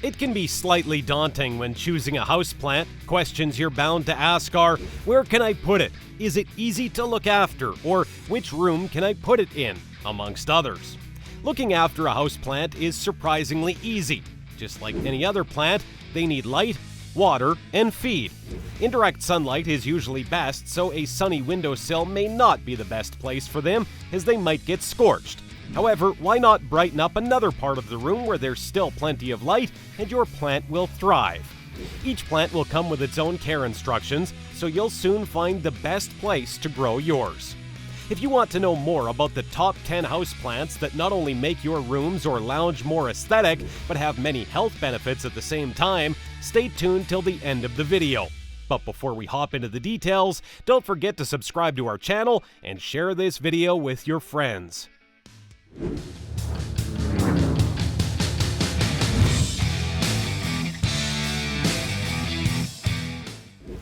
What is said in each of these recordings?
It can be slightly daunting when choosing a houseplant. Questions you're bound to ask are, where can I put it? Is it easy to look after? Or which room can I put it in? Amongst others. Looking after a houseplant is surprisingly easy. Just like any other plant, they need light, water, and feed. Indirect sunlight is usually best, so a sunny windowsill may not be the best place for them, as they might get scorched. However, why not brighten up another part of the room where there's still plenty of light and your plant will thrive? Each plant will come with its own care instructions, so you'll soon find the best place to grow yours. If you want to know more about the top 10 houseplants that not only make your rooms or lounge more aesthetic, but have many health benefits at the same time, stay tuned till the end of the video. But before we hop into the details, don't forget to subscribe to our channel and share this video with your friends.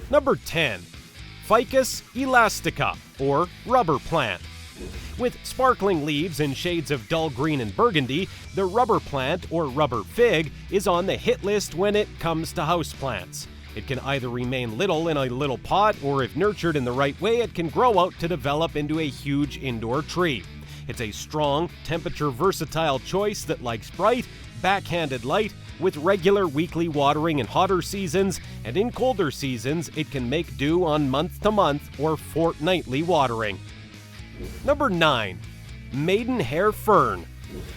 Number 10. Ficus Elastico, or rubber plant. With sparkling leaves in shades of dull green and burgundy, the rubber plant, or rubber fig, is on the hit list when it comes to houseplants. It can either remain little in a little pot, or if nurtured in the right way, it can grow out to develop into a huge indoor tree. It's a strong, temperature-versatile choice that likes bright, backhanded light, with regular weekly watering in hotter seasons, and in colder seasons, it can make do on month-to-month or fortnightly watering. Number 9. Maidenhair Fern.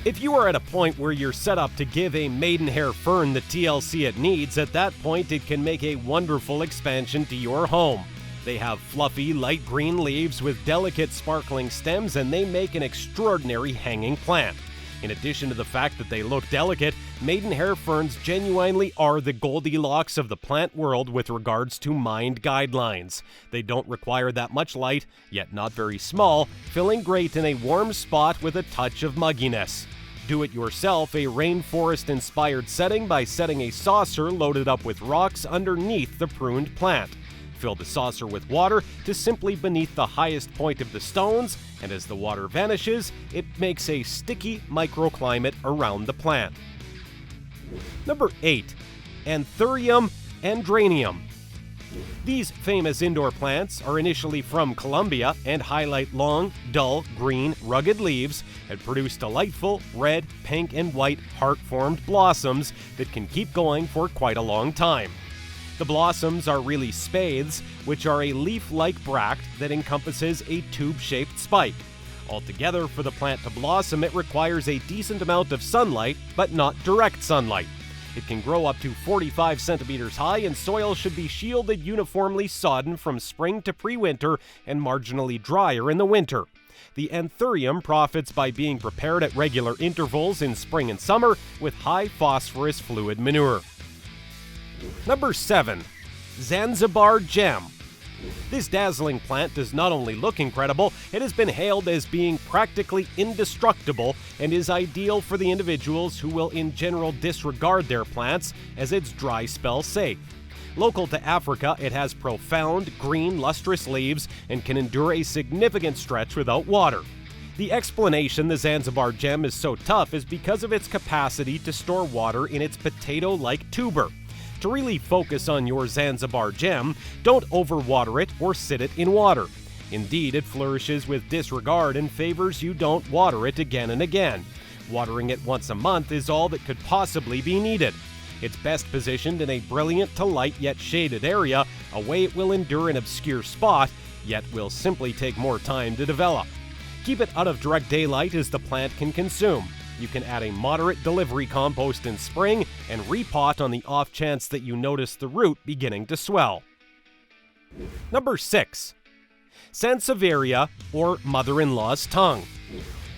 If you are at a point where you're set up to give a maidenhair fern the TLC it needs, at that point it can make a wonderful expansion to your home. They have fluffy, light green leaves with delicate, sparkling stems, and they make an extraordinary hanging plant. In addition to the fact that they look delicate, maidenhair ferns genuinely are the Goldilocks of the plant world with regards to mined guidelines. They don't require that much light, yet not very small, filling great in a warm spot with a touch of mugginess. Do it yourself a rainforest-inspired setting by setting a saucer loaded up with rocks underneath the pruned plant. Fill the saucer with water to simply beneath the highest point of the stones, and as the water vanishes, it makes a sticky microclimate around the plant. Number 8. Anthurium Dranium. These famous indoor plants are initially from Colombia and highlight long, dull, green, rugged leaves and produce delightful red, pink, and white heart-formed blossoms that can keep going for quite a long time. The blossoms are really spathes, which are a leaf-like bract that encompasses a tube-shaped spike. Altogether, for the plant to blossom, it requires a decent amount of sunlight, but not direct sunlight. It can grow up to 45 centimeters high, and soil should be shielded uniformly sodden from spring to pre-winter and marginally drier in the winter. The anthurium profits by being prepared at regular intervals in spring and summer with high phosphorus fluid manure. Number 7. Zanzibar Gem. This dazzling plant does not only look incredible, it has been hailed as being practically indestructible and is ideal for the individuals who will in general disregard their plants as it's dry spell safe. Local to Africa, it has profound, green, lustrous leaves and can endure a significant stretch without water. The explanation the Zanzibar Gem is so tough is because of its capacity to store water in its potato-like tuber. To really focus on your Zanzibar Gem, don't overwater it or sit it in water. Indeed, it flourishes with disregard and favors you don't water it again and again. Watering it once a month is all that could possibly be needed. It's best positioned in a brilliant to light yet shaded area, a way it will endure an obscure spot, yet will simply take more time to develop. Keep it out of direct daylight as the plant can consume. You can add a moderate delivery compost in spring and repot on the off chance that you notice the root beginning to swell. Number 6. Sansevieria, or mother-in-law's tongue.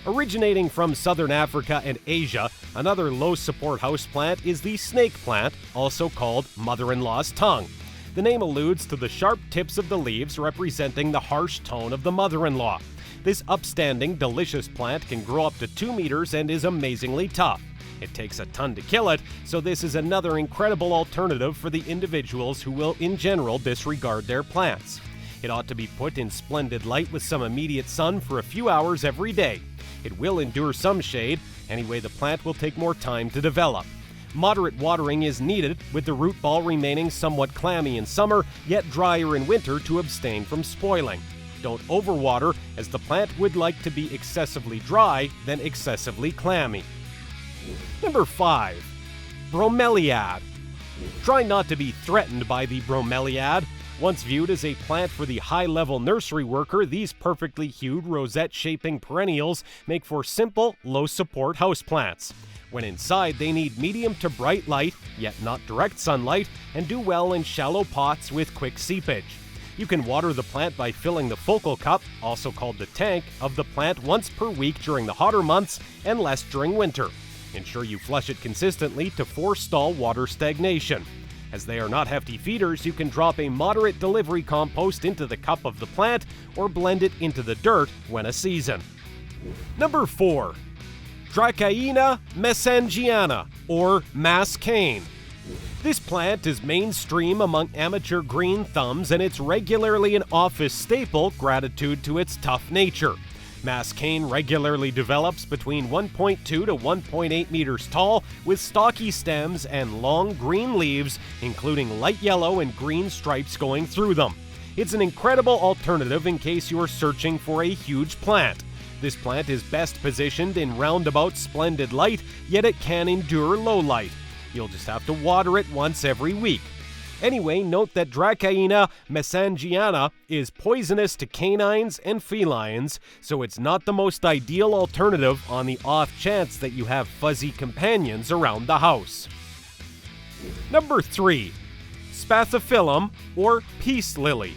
Originating from southern Africa and Asia, another low-support houseplant is the snake plant, also called mother-in-law's tongue. The name alludes to the sharp tips of the leaves representing the harsh tone of the mother-in-law. This upstanding, delicious plant can grow up to 2 meters and is amazingly tough. It takes a ton to kill it, so this is another incredible alternative for the individuals who will in general disregard their plants. It ought to be put in splendid light with some immediate sun for a few hours every day. It will endure some shade, anyway the plant will take more time to develop. Moderate watering is needed, with the root ball remaining somewhat clammy in summer, yet drier in winter to abstain from spoiling. Don't overwater, as the plant would like to be excessively dry than excessively clammy. Number 5. Bromeliad. Try not to be threatened by the bromeliad. Once viewed as a plant for the high-level nursery worker, these perfectly hued rosette-shaping perennials make for simple, low-support houseplants. When inside, they need medium to bright light, yet not direct sunlight, and do well in shallow pots with quick seepage. You can water the plant by filling the focal cup, also called the tank, of the plant once per week during the hotter months and less during winter. Ensure you flush it consistently to forestall water stagnation. As they are not hefty feeders, you can drop a moderate delivery compost into the cup of the plant or blend it into the dirt when a season. Number 4. Dracaena mesangiana, or mass cane. This plant is mainstream among amateur green thumbs, and it's regularly an office staple, gratitude to its tough nature. Mass cane regularly develops between 1.2 to 1.8 meters tall, with stocky stems and long green leaves, including light yellow and green stripes going through them. It's an incredible alternative in case you are searching for a huge plant. This plant is best positioned in roundabout splendid light, yet it can endure low light. You'll just have to water it once every week. Anyway, note that Dracaena mesangiana is poisonous to canines and felines, so it's not the most ideal alternative on the off chance that you have fuzzy companions around the house. Number 3. Spathiphyllum, or peace lily.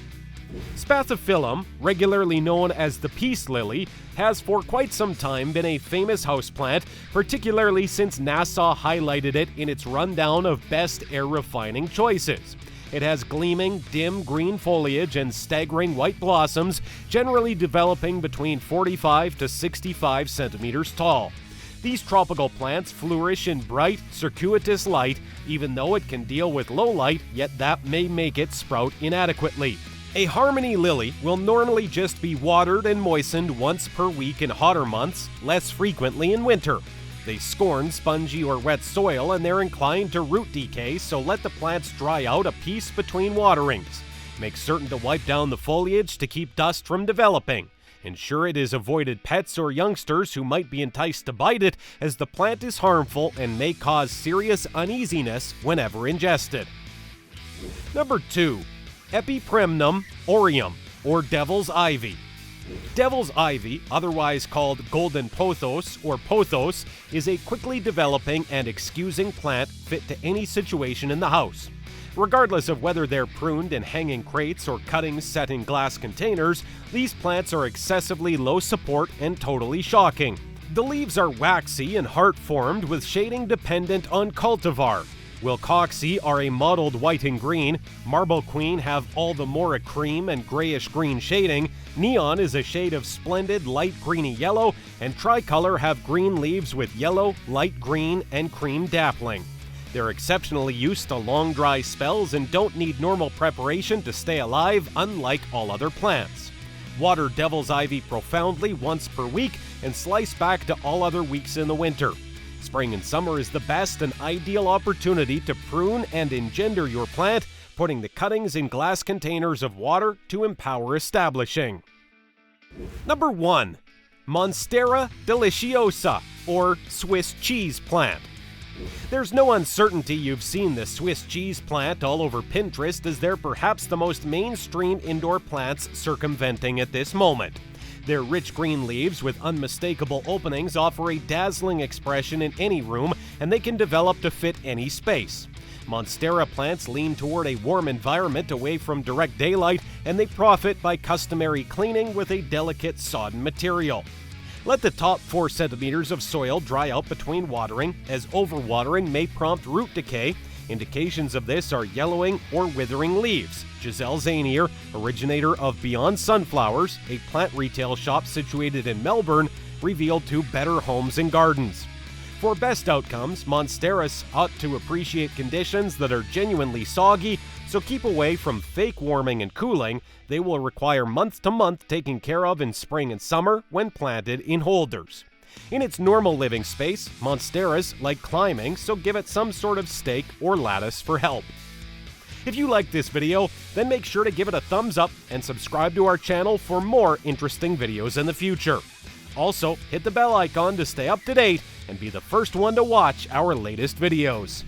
Spathiphyllum, regularly known as the peace lily, has for quite some time been a famous houseplant, particularly since NASA highlighted it in its rundown of best air refining choices. It has gleaming, dim green foliage and staggering white blossoms, generally developing between 45 to 65 centimeters tall. These tropical plants flourish in bright, circuitous light, even though it can deal with low light, yet that may make it sprout inadequately. A harmony lily will normally just be watered and moistened once per week in hotter months, less frequently in winter. They scorn spongy or wet soil, and they're inclined to root decay, so let the plants dry out a piece between waterings. Make certain to wipe down the foliage to keep dust from developing. Ensure it is avoided pets or youngsters who might be enticed to bite it, as the plant is harmful and may cause serious uneasiness whenever ingested. Number 2. Epipremnum orium, or devil's ivy. Devil's ivy, otherwise called golden pothos or pothos, is a quickly developing and excusing plant fit to any situation in the house. Regardless of whether they're pruned in hanging crates or cuttings set in glass containers, these plants are excessively low support and totally shocking. The leaves are waxy and heart-formed, with shading dependent on cultivar. Wilcoxi are a mottled white and green, Marble Queen have all the more a cream and grayish-green shading, Neon is a shade of splendid light greeny yellow, and Tricolor have green leaves with yellow, light green, and cream dappling. They're exceptionally used to long dry spells and don't need normal preparation to stay alive, unlike all other plants. Water devil's ivy profoundly once per week and slice back to all other weeks in the winter. Spring and summer is the best and ideal opportunity to prune and engender your plant, putting the cuttings in glass containers of water to empower establishing. Number 1. Monstera deliciosa, or Swiss cheese plant. There's no uncertainty you've seen the Swiss cheese plant all over Pinterest, as they're perhaps the most mainstream indoor plants circumventing at this moment. Their rich green leaves with unmistakable openings offer a dazzling expression in any room, and they can develop to fit any space. Monstera plants lean toward a warm environment away from direct daylight, and they profit by customary cleaning with a delicate sodden material. Let the top 4 centimeters of soil dry out between watering, as overwatering may prompt root decay. Indications of this are yellowing or withering leaves. Giselle Zanier, originator of Beyond Sunflowers, a plant retail shop situated in Melbourne, revealed to Better Homes and Gardens. For best outcomes, Monsteras ought to appreciate conditions that are genuinely soggy, so keep away from fake warming and cooling. They will require month-to-month taking care of in spring and summer when planted in holders. In its normal living space, Monsteras like climbing, so give it some sort of stake or lattice for help. If you liked this video, then make sure to give it a thumbs up and subscribe to our channel for more interesting videos in the future. Also, hit the bell icon to stay up to date and be the first one to watch our latest videos.